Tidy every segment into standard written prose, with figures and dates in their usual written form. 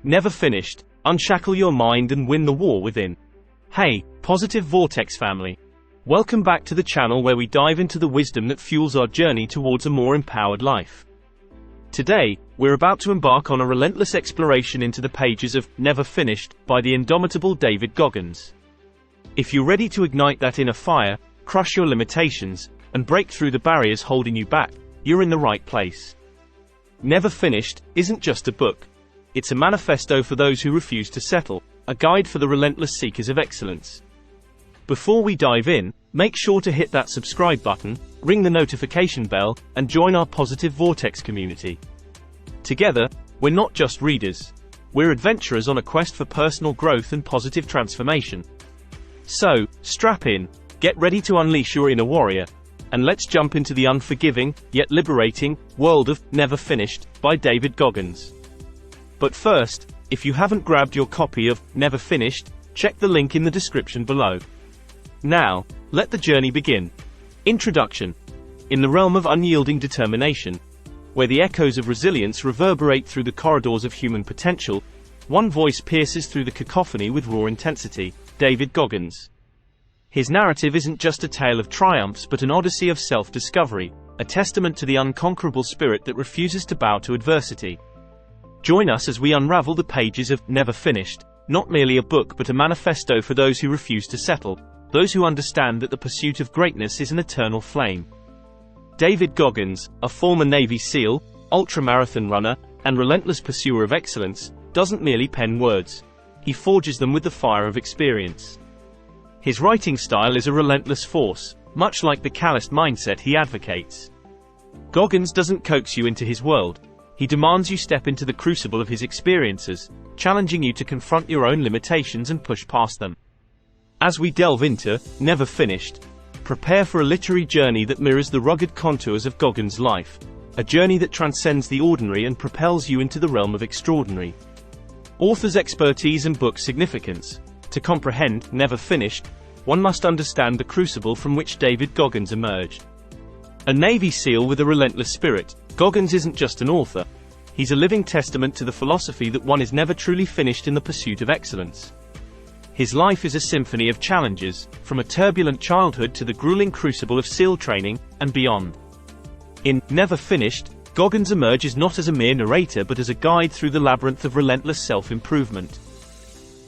Never finished. Unshackle your mind and win the war within. Hey, Positive Vortex family. Welcome back to the channel where we dive into the wisdom that fuels our journey towards a more empowered life. Today, we're about to embark on a relentless exploration into the pages of Never Finished by the indomitable David Goggins. If you're ready to ignite that inner fire, crush your limitations, and break through the barriers holding you back, you're in the right place. Never Finished isn't just a book. It's a manifesto for those who refuse to settle, a guide for the relentless seekers of excellence. Before we dive in, make sure to hit that subscribe button, ring the notification bell, and join our Positive Vortex community. Together, we're not just readers. We're adventurers on a quest for personal growth and positive transformation. So, strap in, get ready to unleash your inner warrior, and let's jump into the unforgiving, yet liberating, world of Never Finished by David Goggins. But first, if you haven't grabbed your copy of Never Finished, check the link in the description below. Now, let the journey begin. Introduction. In the realm of unyielding determination, where the echoes of resilience reverberate through the corridors of human potential, one voice pierces through the cacophony with raw intensity: David Goggins. His narrative isn't just a tale of triumphs but an odyssey of self-discovery, a testament to the unconquerable spirit that refuses to bow to adversity. Join us as we unravel the pages of Never Finished, not merely a book but a manifesto for those who refuse to settle, those who understand that the pursuit of greatness is an eternal flame. David Goggins, a former Navy SEAL, ultramarathon runner, and relentless pursuer of excellence, doesn't merely pen words. He forges them with the fire of experience. His writing style is a relentless force, much like the callous mindset he advocates. Goggins doesn't coax you into his world. He demands you step into the crucible of his experiences, challenging you to confront your own limitations and push past them. As we delve into Never Finished, prepare for a literary journey that mirrors the rugged contours of Goggins' life, a journey that transcends the ordinary and propels you into the realm of extraordinary. Author's expertise and book significance. To comprehend Never Finished, one must understand the crucible from which David Goggins emerged. A Navy SEAL with a relentless spirit, Goggins isn't just an author. He's a living testament to the philosophy that one is never truly finished in the pursuit of excellence. His life is a symphony of challenges, from a turbulent childhood to the grueling crucible of SEAL training, and beyond. In Never Finished, Goggins emerges not as a mere narrator but as a guide through the labyrinth of relentless self-improvement.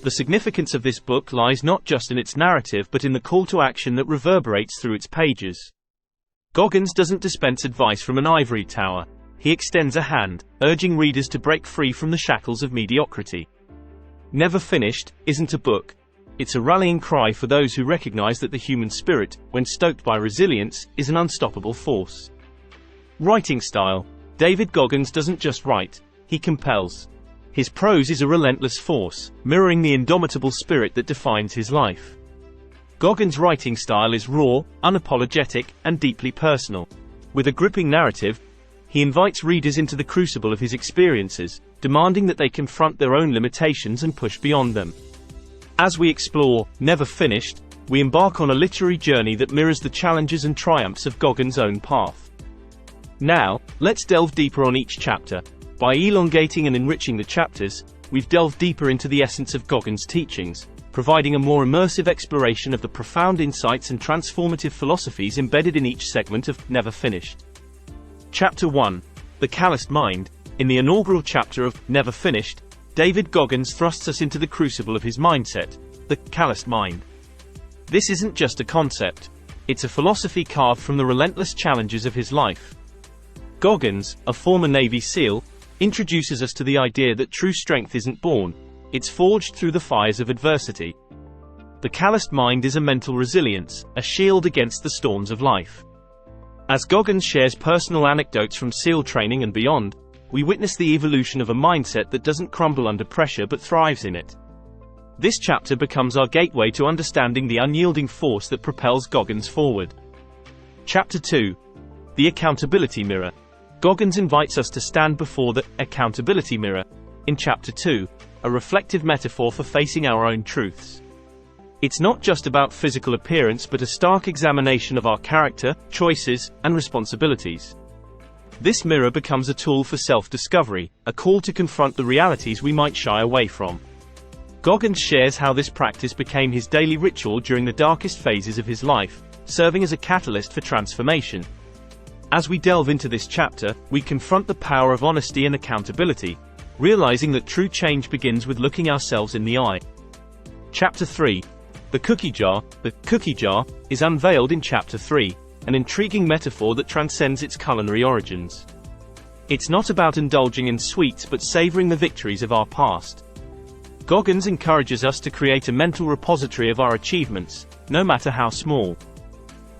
The significance of this book lies not just in its narrative but in the call to action that reverberates through its pages. Goggins doesn't dispense advice from an ivory tower. He extends a hand, urging readers to break free from the shackles of mediocrity. Never Finished isn't a book. It's a rallying cry for those who recognize that the human spirit, when stoked by resilience, is an unstoppable force. Writing style. David Goggins doesn't just write, he compels. His prose is a relentless force, mirroring the indomitable spirit that defines his life. Goggins' writing style is raw, unapologetic, and deeply personal. With a gripping narrative, he invites readers into the crucible of his experiences, demanding that they confront their own limitations and push beyond them. As we explore Never Finished, we embark on a literary journey that mirrors the challenges and triumphs of Goggins' own path. Now, let's delve deeper on each chapter. By elongating and enriching the chapters, we've delved deeper into the essence of Goggins' teachings, providing a more immersive exploration of the profound insights and transformative philosophies embedded in each segment of Never Finished. Chapter 1. The Calloused Mind. In the inaugural chapter of Never Finished, David Goggins thrusts us into the crucible of his mindset, the calloused mind. This isn't just a concept. It's a philosophy carved from the relentless challenges of his life. Goggins, a former Navy SEAL, introduces us to the idea that true strength isn't born, it's forged through the fires of adversity. The calloused mind is a mental resilience, a shield against the storms of life. As Goggins shares personal anecdotes from SEAL training and beyond, we witness the evolution of a mindset that doesn't crumble under pressure but thrives in it. This chapter becomes our gateway to understanding the unyielding force that propels Goggins forward. Chapter 2. The Accountability Mirror. Goggins invites us to stand before the accountability mirror, in Chapter 2, a reflective metaphor for facing our own truths. It's not just about physical appearance but a stark examination of our character, choices, and responsibilities. This mirror becomes a tool for self-discovery, a call to confront the realities we might shy away from. Goggins shares how this practice became his daily ritual during the darkest phases of his life, serving as a catalyst for transformation. As we delve into this chapter, we confront the power of honesty and accountability, realizing that true change begins with looking ourselves in the eye. Chapter 3. The cookie jar. The cookie jar is unveiled in Chapter 3, an intriguing metaphor that transcends its culinary origins. It's not about indulging in sweets but savoring the victories of our past. Goggins encourages us to create a mental repository of our achievements, no matter how small.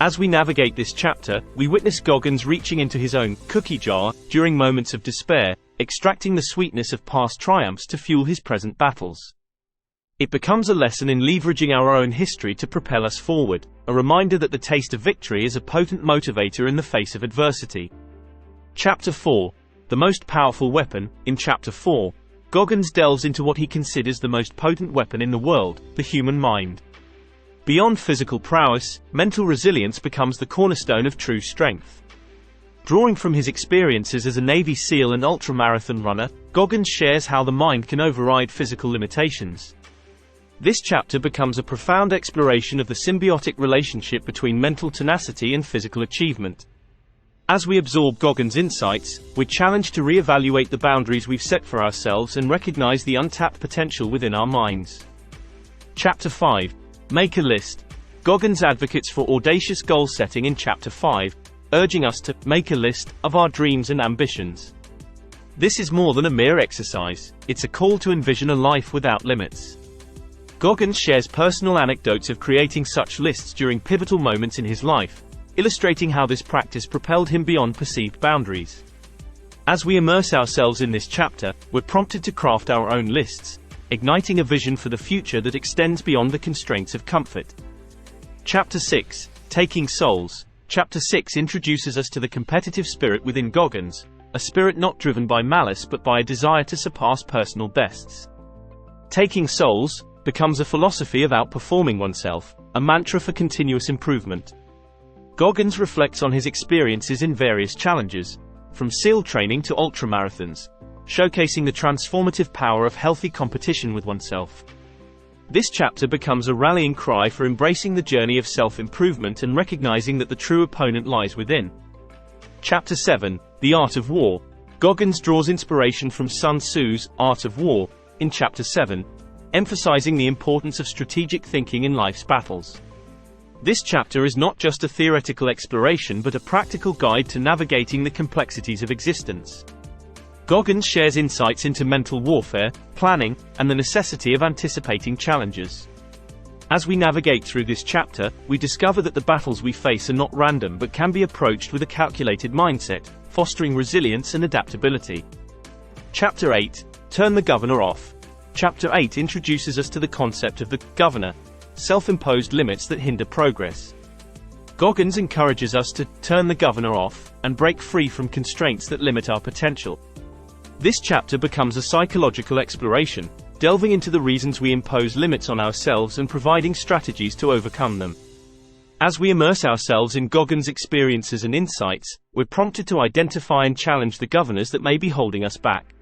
As we navigate this chapter, we witness Goggins reaching into his own cookie jar during moments of despair, extracting the sweetness of past triumphs to fuel his present battles. It becomes a lesson in leveraging our own history to propel us forward, a reminder that the taste of victory is a potent motivator in the face of adversity. Chapter 4. The most powerful weapon. In Chapter 4, Goggins delves into what he considers the most potent weapon in the world, the human mind. Beyond physical prowess, mental resilience becomes the cornerstone of true strength. Drawing from his experiences as a Navy SEAL and ultramarathon runner, Goggins shares how the mind can override physical limitations. This chapter becomes a profound exploration of the symbiotic relationship between mental tenacity and physical achievement. As we absorb Goggins' insights, we're challenged to re-evaluate the boundaries we've set for ourselves and recognize the untapped potential within our minds. Chapter 5. Make a list. Goggins advocates for audacious goal setting in Chapter 5, urging us to make a list of our dreams and ambitions. This is more than a mere exercise, it's a call to envision a life without limits. Goggins shares personal anecdotes of creating such lists during pivotal moments in his life, illustrating how this practice propelled him beyond perceived boundaries. As we immerse ourselves in this chapter, we're prompted to craft our own lists, igniting a vision for the future that extends beyond the constraints of comfort. Chapter 6. Taking Souls. Chapter 6 introduces us to the competitive spirit within Goggins, a spirit not driven by malice but by a desire to surpass personal bests. Taking Souls becomes a philosophy of outperforming oneself, a mantra for continuous improvement. Goggins reflects on his experiences in various challenges, from SEAL training to ultramarathons, showcasing the transformative power of healthy competition with oneself. This chapter becomes a rallying cry for embracing the journey of self-improvement and recognizing that the true opponent lies within. Chapter 7. The Art of War. Goggins draws inspiration from Sun Tzu's Art of War in Chapter 7, emphasizing the importance of strategic thinking in life's battles. This chapter is not just a theoretical exploration but a practical guide to navigating the complexities of existence. Goggins shares insights into mental warfare, planning, and the necessity of anticipating challenges. As we navigate through this chapter, we discover that the battles we face are not random but can be approached with a calculated mindset, fostering resilience and adaptability. Chapter 8. Turn the Governor Off. Chapter 8 introduces us to the concept of the governor, self-imposed limits that hinder progress. Goggins encourages us to turn the governor off and break free from constraints that limit our potential. This chapter becomes a psychological exploration, delving into the reasons we impose limits on ourselves and providing strategies to overcome them. As we immerse ourselves in Goggins' experiences and insights, we're prompted to identify and challenge the governors that may be holding us back.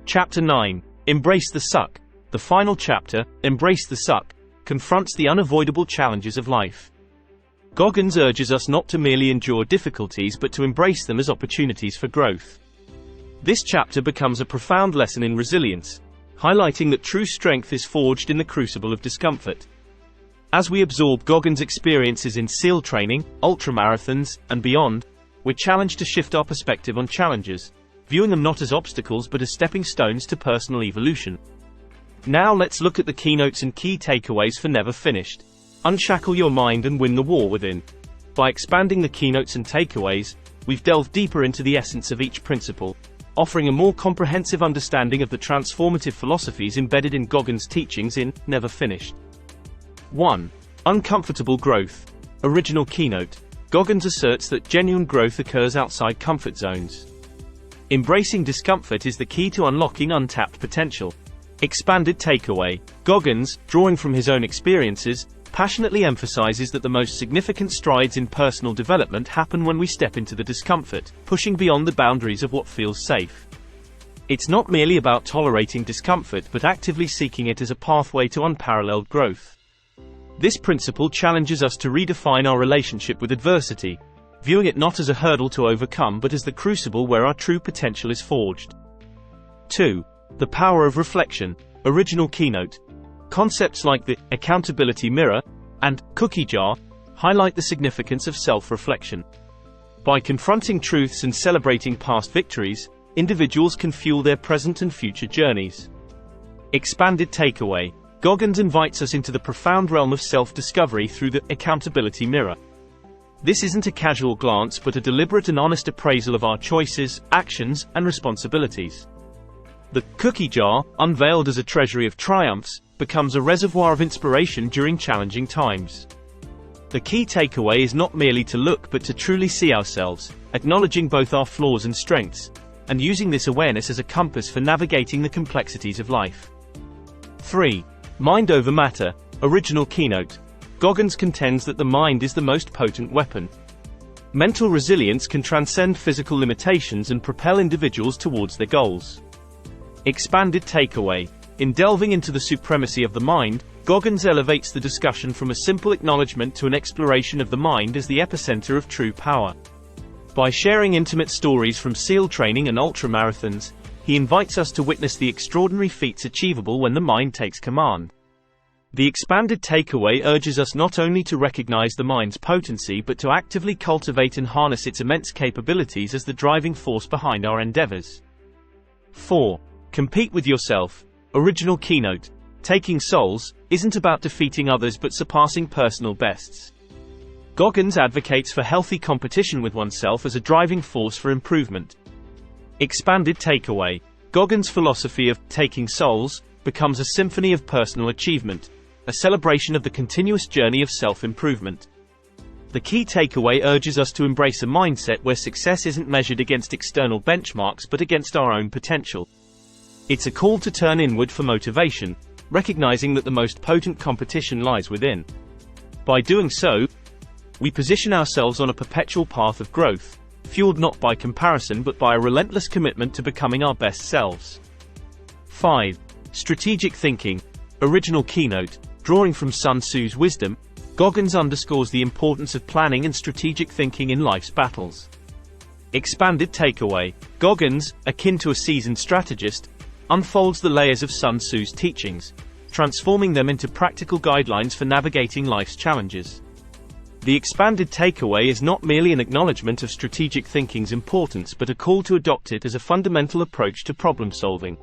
Chapter 9. Embrace the Suck. The final chapter, Embrace the Suck, confronts the unavoidable challenges of life. Goggins urges us not to merely endure difficulties but to embrace them as opportunities for growth. This chapter becomes a profound lesson in resilience, highlighting that true strength is forged in the crucible of discomfort. As we absorb Goggins' experiences in SEAL training, ultramarathons, and beyond, we're challenged to shift our perspective on challenges, viewing them not as obstacles but as stepping stones to personal evolution. Now let's look at the keynotes and key takeaways for Never Finished. Unshackle your mind and win the war within. By expanding the keynotes and takeaways, we've delved deeper into the essence of each principle, offering a more comprehensive understanding of the transformative philosophies embedded in Goggins' teachings in Never Finished. 1. Uncomfortable growth. Original keynote. Goggins asserts that genuine growth occurs outside comfort zones. Embracing discomfort is the key to unlocking untapped potential. Expanded takeaway. Goggins, drawing from his own experiences, passionately emphasizes that the most significant strides in personal development happen when we step into the discomfort, pushing beyond the boundaries of what feels safe. It's not merely about tolerating discomfort but actively seeking it as a pathway to unparalleled growth. This principle challenges us to redefine our relationship with adversity, viewing it not as a hurdle to overcome but as the crucible where our true potential is forged. 2. The power of reflection. Original keynote. Concepts like the accountability mirror and cookie jar highlight the significance of self-reflection. By confronting truths and celebrating past victories, individuals can fuel their present and future journeys. Expanded takeaway. Goggins invites us into the profound realm of self-discovery through the accountability mirror. This isn't a casual glance but a deliberate and honest appraisal of our choices, actions, and responsibilities. The cookie jar, unveiled as a treasury of triumphs, becomes a reservoir of inspiration during challenging times. The key takeaway is not merely to look but to truly see ourselves, acknowledging both our flaws and strengths, and using this awareness as a compass for navigating the complexities of life. 3. Mind over matter. Original keynote. Goggins contends that the mind is the most potent weapon. Mental resilience can transcend physical limitations and propel individuals towards their goals. Expanded takeaway. In delving into the supremacy of the mind, Goggins elevates the discussion from a simple acknowledgement to an exploration of the mind as the epicenter of true power. By sharing intimate stories from SEAL training and ultramarathons, he invites us to witness the extraordinary feats achievable when the mind takes command. The expanded takeaway urges us not only to recognize the mind's potency but to actively cultivate and harness its immense capabilities as the driving force behind our endeavors. 4. Compete with yourself. Original keynote. Taking souls isn't about defeating others but surpassing personal bests. Goggins advocates for healthy competition with oneself as a driving force for improvement. Expanded takeaway. Goggins' philosophy of taking souls becomes a symphony of personal achievement, a celebration of the continuous journey of self-improvement. The key takeaway urges us to embrace a mindset where success isn't measured against external benchmarks but against our own potential. It's a call to turn inward for motivation, recognizing that the most potent competition lies within. By doing so, we position ourselves on a perpetual path of growth, fueled not by comparison but by a relentless commitment to becoming our best selves. 5. Strategic thinking. Original keynote. Drawing from Sun Tzu's wisdom, Goggins underscores the importance of planning and strategic thinking in life's battles. Expanded takeaway. Goggins, akin to a seasoned strategist, unfolds the layers of Sun Tzu's teachings, transforming them into practical guidelines for navigating life's challenges. The expanded takeaway is not merely an acknowledgement of strategic thinking's importance but a call to adopt it as a fundamental approach to problem solving.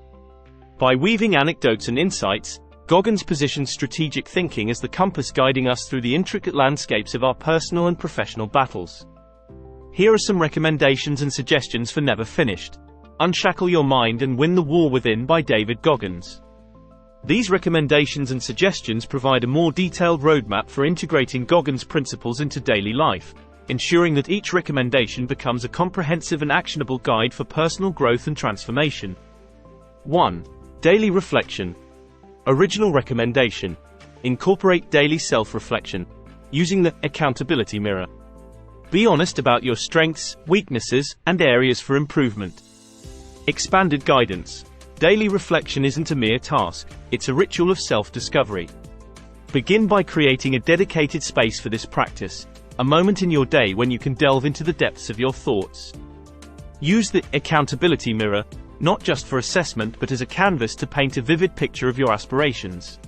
By weaving anecdotes and insights, Goggins positions strategic thinking as the compass guiding us through the intricate landscapes of our personal and professional battles. Here are some recommendations and suggestions for Never Finished. Unshackle Your Mind and Win the War Within by David Goggins. These recommendations and suggestions provide a more detailed roadmap for integrating Goggins' principles into daily life, ensuring that each recommendation becomes a comprehensive and actionable guide for personal growth and transformation. 1. Daily reflection. Original recommendation. Incorporate daily self-reflection, using the accountability mirror. Be honest about your strengths, weaknesses, and areas for improvement. Expanded guidance. Daily reflection isn't a mere task, it's a ritual of self-discovery. Begin by creating a dedicated space for this practice, a moment in your day when you can delve into the depths of your thoughts. Use the accountability mirror, not just for assessment but as a canvas to paint a vivid picture of your aspirations.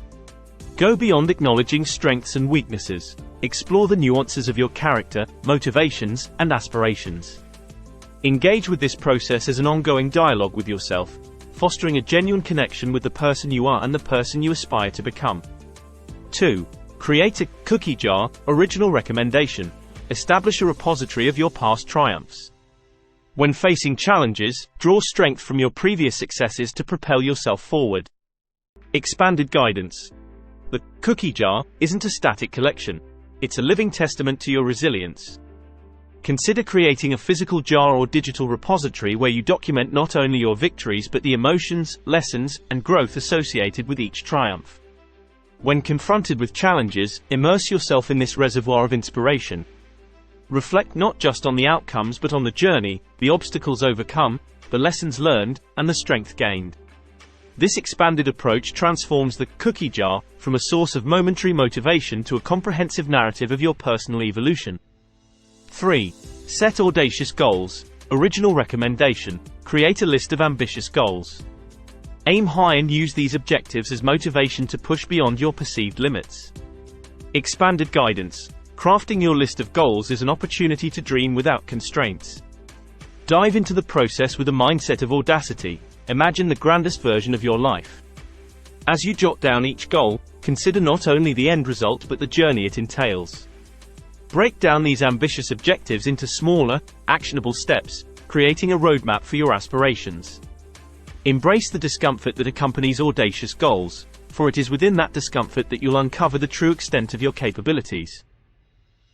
Go beyond acknowledging strengths and weaknesses. Explore the nuances of your character, motivations, and aspirations. Engage with this process as an ongoing dialogue with yourself, fostering a genuine connection with the person you are and the person you aspire to become. 2. Create a cookie jar. Original recommendation. Establish a repository of your past triumphs. When facing challenges, draw strength from your previous successes to propel yourself forward. Expanded guidance. The cookie jar isn't a static collection. It's a living testament to your resilience. Consider creating a physical jar or digital repository where you document not only your victories but the emotions, lessons, and growth associated with each triumph. When confronted with challenges, immerse yourself in this reservoir of inspiration. Reflect not just on the outcomes but on the journey, the obstacles overcome, the lessons learned, and the strength gained. This expanded approach transforms the cookie jar from a source of momentary motivation to a comprehensive narrative of your personal evolution. 3. Set audacious goals. Original recommendation: create a list of ambitious goals. Aim high and use these objectives as motivation to push beyond your perceived limits. Expanded guidance: crafting your list of goals is an opportunity to dream without constraints. Dive into the process with a mindset of audacity. Imagine the grandest version of your life. As you jot down each goal, consider not only the end result but the journey it entails. Break down these ambitious objectives into smaller, actionable steps, creating a roadmap for your aspirations. Embrace the discomfort that accompanies audacious goals, for it is within that discomfort that you'll uncover the true extent of your capabilities.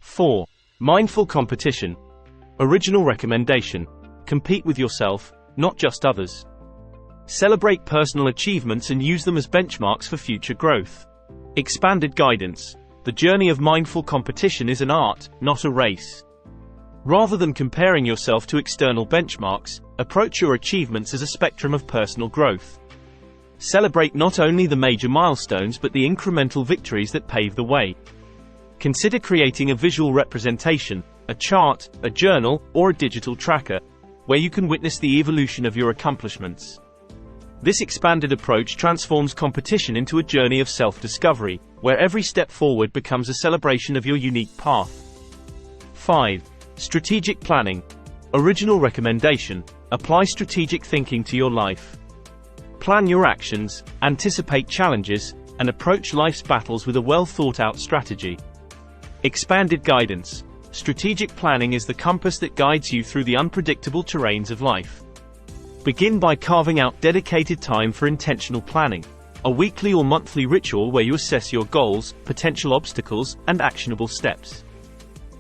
4. Mindful competition. Original recommendation: compete with yourself, not just others. Celebrate personal achievements and use them as benchmarks for future growth. Expanded guidance: the journey of mindful competition is an art, not a race. Rather than comparing yourself to external benchmarks, approach your achievements as a spectrum of personal growth. Celebrate not only the major milestones but the incremental victories that pave the way. Consider creating a visual representation, a chart, a journal, or a digital tracker, where you can witness the evolution of your accomplishments. This expanded approach transforms competition into a journey of self-discovery, where every step forward becomes a celebration of your unique path. 5. Strategic planning. Original recommendation: apply strategic thinking to your life. Plan your actions, anticipate challenges, and approach life's battles with a well-thought-out strategy. Expanded guidance: strategic planning is the compass that guides you through the unpredictable terrains of life. Begin by carving out dedicated time for intentional planning, a weekly or monthly ritual where you assess your goals, potential obstacles, and actionable steps.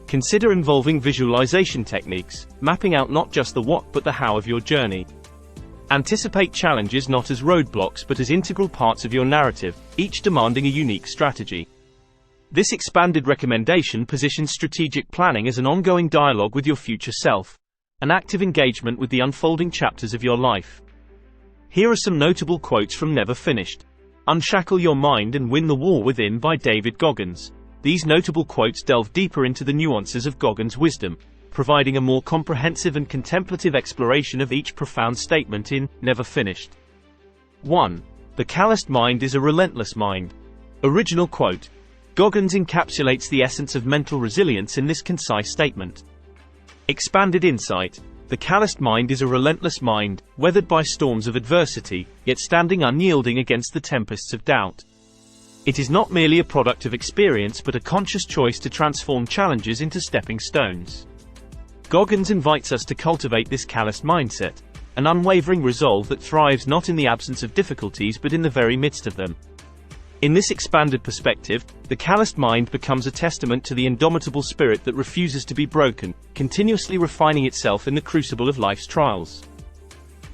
Consider involving visualization techniques, mapping out not just the what but the how of your journey. Anticipate challenges not as roadblocks but as integral parts of your narrative, each demanding a unique strategy. This expanded recommendation positions strategic planning as an ongoing dialogue with your future self, an active engagement with the unfolding chapters of your life. Here are some notable quotes from Never Finished. Unshackle Your Mind and Win the War Within by David Goggins. These notable quotes delve deeper into the nuances of Goggins' wisdom, providing a more comprehensive and contemplative exploration of each profound statement in Never Finished. 1. The calloused mind is a relentless mind. Original quote. Goggins encapsulates the essence of mental resilience in this concise statement. Expanded insight. The calloused mind is a relentless mind, weathered by storms of adversity, yet standing unyielding against the tempests of doubt. It is not merely a product of experience but a conscious choice to transform challenges into stepping stones. Goggins invites us to cultivate this calloused mindset, an unwavering resolve that thrives not in the absence of difficulties but in the very midst of them. In this expanded perspective, the calloused mind becomes a testament to the indomitable spirit that refuses to be broken, continuously refining itself in the crucible of life's trials.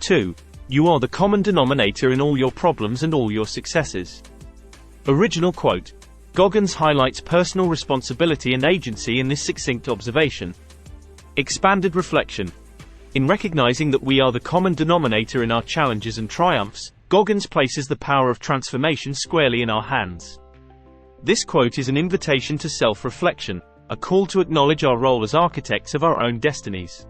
2. You are the common denominator in all your problems and all your successes. Original quote. Goggins highlights personal responsibility and agency in this succinct observation. Expanded reflection. In recognizing that we are the common denominator in our challenges and triumphs, Goggins places the power of transformation squarely in our hands. This quote is an invitation to self-reflection, a call to acknowledge our role as architects of our own destinies.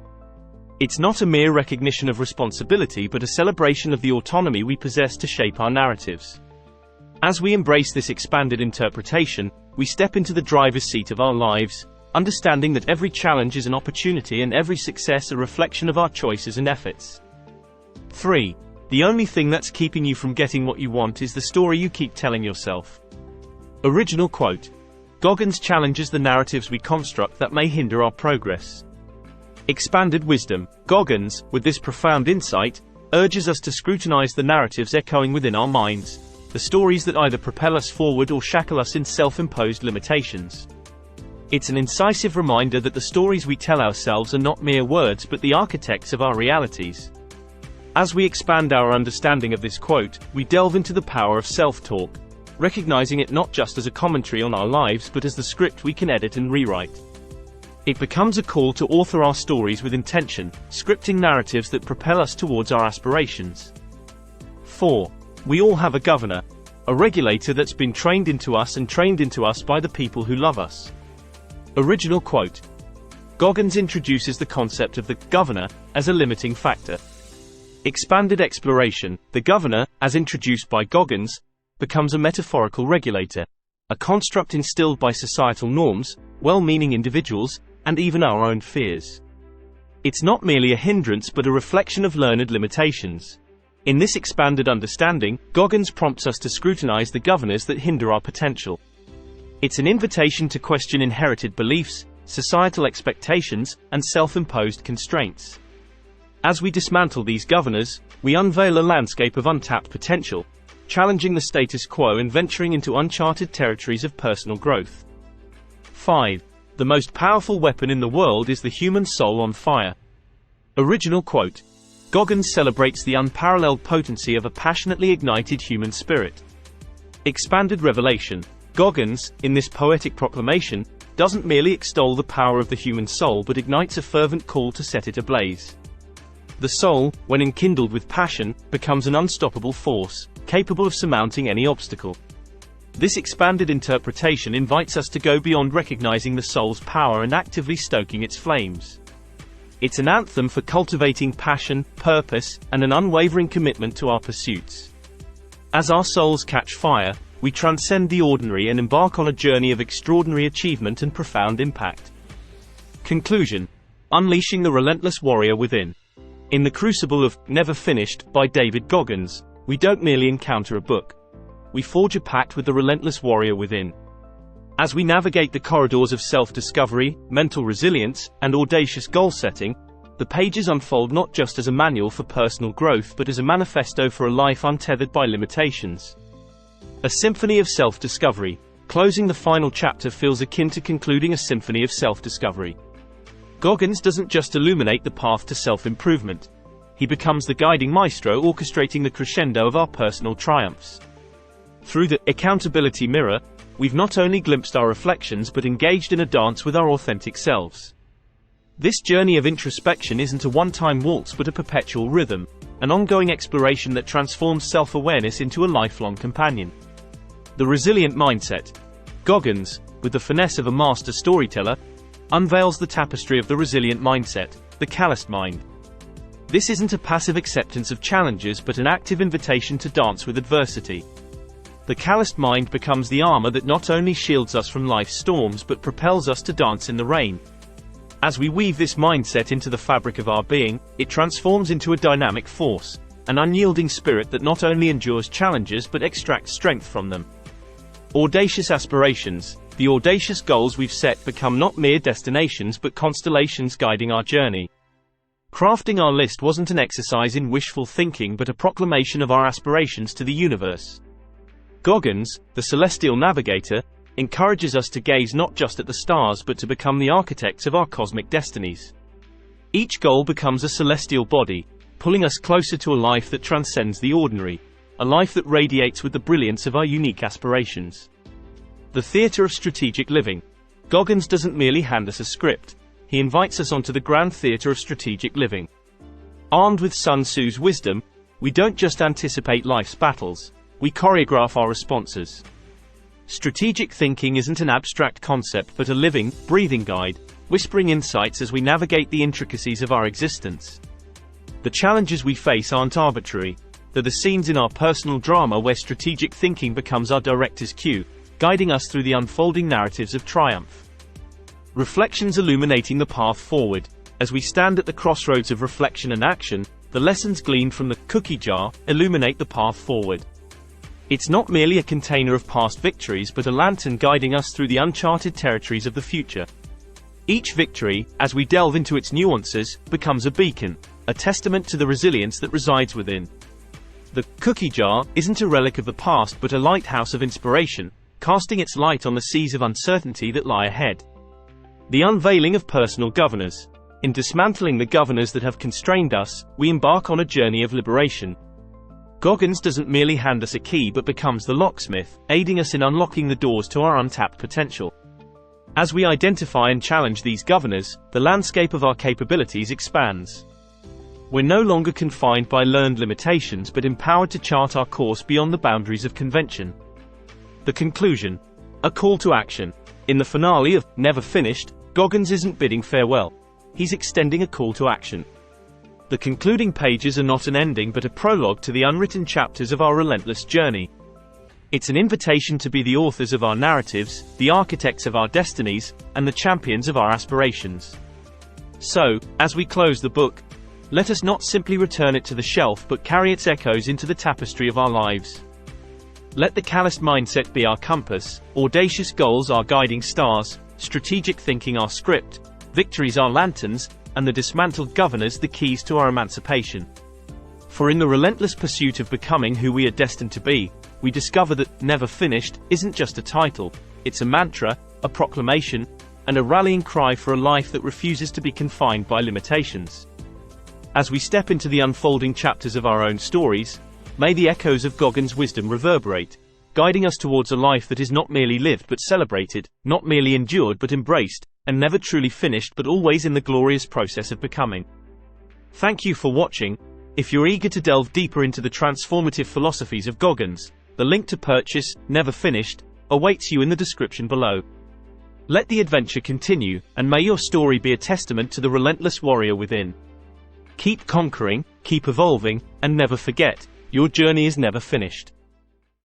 It's not a mere recognition of responsibility but a celebration of the autonomy we possess to shape our narratives. As we embrace this expanded interpretation, we step into the driver's seat of our lives, understanding that every challenge is an opportunity and every success a reflection of our choices and efforts. 3. The only thing that's keeping you from getting what you want is the story you keep telling yourself. Original quote. Goggins challenges the narratives we construct that may hinder our progress. Expanded wisdom. Goggins, with this profound insight, urges us to scrutinize the narratives echoing within our minds, the stories that either propel us forward or shackle us in self-imposed limitations. It's an incisive reminder that the stories we tell ourselves are not mere words but the architects of our realities. As we expand our understanding of this quote, we delve into the power of self-talk, recognizing it not just as a commentary on our lives but as the script we can edit and rewrite. It becomes a call to author our stories with intention, scripting narratives that propel us towards our aspirations. 4. We all have a governor, a regulator that's been trained into us and trained into us by the people who love us. Original quote. Goggins introduces the concept of the governor as a limiting factor. Expanded exploration. The governor, as introduced by Goggins, becomes a metaphorical regulator, a construct instilled by societal norms, well-meaning individuals, and even our own fears. It's not merely a hindrance but a reflection of learned limitations. In this expanded understanding, Goggins prompts us to scrutinize the governors that hinder our potential. It's an invitation to question inherited beliefs, societal expectations, and self-imposed constraints. As we dismantle these governors, we unveil a landscape of untapped potential, challenging the status quo and venturing into uncharted territories of personal growth. 5. The most powerful weapon in the world is the human soul on fire. Original quote. Goggins celebrates the unparalleled potency of a passionately ignited human spirit. Expanded revelation. Goggins, in this poetic proclamation, doesn't merely extol the power of the human soul but ignites a fervent call to set it ablaze. The soul, when enkindled with passion, becomes an unstoppable force, capable of surmounting any obstacle. This expanded interpretation invites us to go beyond recognizing the soul's power and actively stoking its flames. It's an anthem for cultivating passion, purpose, and an unwavering commitment to our pursuits. As our souls catch fire, we transcend the ordinary and embark on a journey of extraordinary achievement and profound impact. Conclusion. Unleashing the relentless warrior within. In the crucible of Never Finished by David Goggins, we don't merely encounter a book. We forge a pact with the relentless warrior within. As we navigate the corridors of self-discovery, mental resilience, and audacious goal-setting, the pages unfold not just as a manual for personal growth but as a manifesto for a life untethered by limitations. A symphony of self-discovery. Closing the final chapter feels akin to concluding a symphony of self-discovery. Goggins doesn't just illuminate the path to self-improvement. He becomes the guiding maestro orchestrating the crescendo of our personal triumphs. Through the accountability mirror, we've not only glimpsed our reflections but engaged in a dance with our authentic selves. This journey of introspection isn't a one-time waltz but a perpetual rhythm, an ongoing exploration that transforms self-awareness into a lifelong companion. The resilient mindset. Goggins, with the finesse of a master storyteller, unveils the tapestry of the resilient mindset, the calloused mind. This isn't a passive acceptance of challenges but an active invitation to dance with adversity. The calloused mind becomes the armor that not only shields us from life's storms but propels us to dance in the rain. As we weave this mindset into the fabric of our being, it transforms into a dynamic force, an unyielding spirit that not only endures challenges but extracts strength from them. Audacious aspirations. The audacious goals we've set become not mere destinations but constellations guiding our journey. Crafting our list wasn't an exercise in wishful thinking but a proclamation of our aspirations to the universe. Goggins, the celestial navigator, encourages us to gaze not just at the stars but to become the architects of our cosmic destinies. Each goal becomes a celestial body, pulling us closer to a life that transcends the ordinary, a life that radiates with the brilliance of our unique aspirations. The theater of strategic living. Goggins doesn't merely hand us a script, he invites us onto the grand theater of strategic living. Armed with Sun Tzu's wisdom, we don't just anticipate life's battles, we choreograph our responses. Strategic thinking isn't an abstract concept but a living, breathing guide, whispering insights as we navigate the intricacies of our existence. The challenges we face aren't arbitrary, they're the scenes in our personal drama where strategic thinking becomes our director's cue, guiding us through the unfolding narratives of triumph. Reflections illuminating the path forward. As we stand at the crossroads of reflection and action, the lessons gleaned from the cookie jar illuminate the path forward. It's not merely a container of past victories but a lantern guiding us through the uncharted territories of the future. Each victory, as we delve into its nuances, becomes a beacon, a testament to the resilience that resides within. The cookie jar isn't a relic of the past but a lighthouse of inspiration, casting its light on the seas of uncertainty that lie ahead. The unveiling of personal governors. In dismantling the governors that have constrained us, we embark on a journey of liberation. Goggins doesn't merely hand us a key but becomes the locksmith, aiding us in unlocking the doors to our untapped potential. As we identify and challenge these governors, the landscape of our capabilities expands. We're no longer confined by learned limitations but empowered to chart our course beyond the boundaries of convention. The conclusion. A call to action. In the finale of Never Finished, Goggins isn't bidding farewell. He's extending a call to action. The concluding pages are not an ending but a prologue to the unwritten chapters of our relentless journey. It's an invitation to be the authors of our narratives, the architects of our destinies, and the champions of our aspirations. So, as we close the book, let us not simply return it to the shelf but carry its echoes into the tapestry of our lives. Let the calloused mindset be our compass, audacious goals our guiding stars, strategic thinking our script, victories our lanterns, and the dismantled governors the keys to our emancipation. For in the relentless pursuit of becoming who we are destined to be, we discover that Never Finished isn't just a title, it's a mantra, a proclamation, and a rallying cry for a life that refuses to be confined by limitations. As we step into the unfolding chapters of our own stories, may the echoes of Goggins' wisdom reverberate, guiding us towards a life that is not merely lived but celebrated, not merely endured but embraced, and never truly finished but always in the glorious process of becoming. Thank you for watching. If you're eager to delve deeper into the transformative philosophies of Goggins, the link to purchase Never Finished awaits you in the description below. Let the adventure continue, and may your story be a testament to the relentless warrior within. Keep conquering, keep evolving, and never forget, your journey is never finished.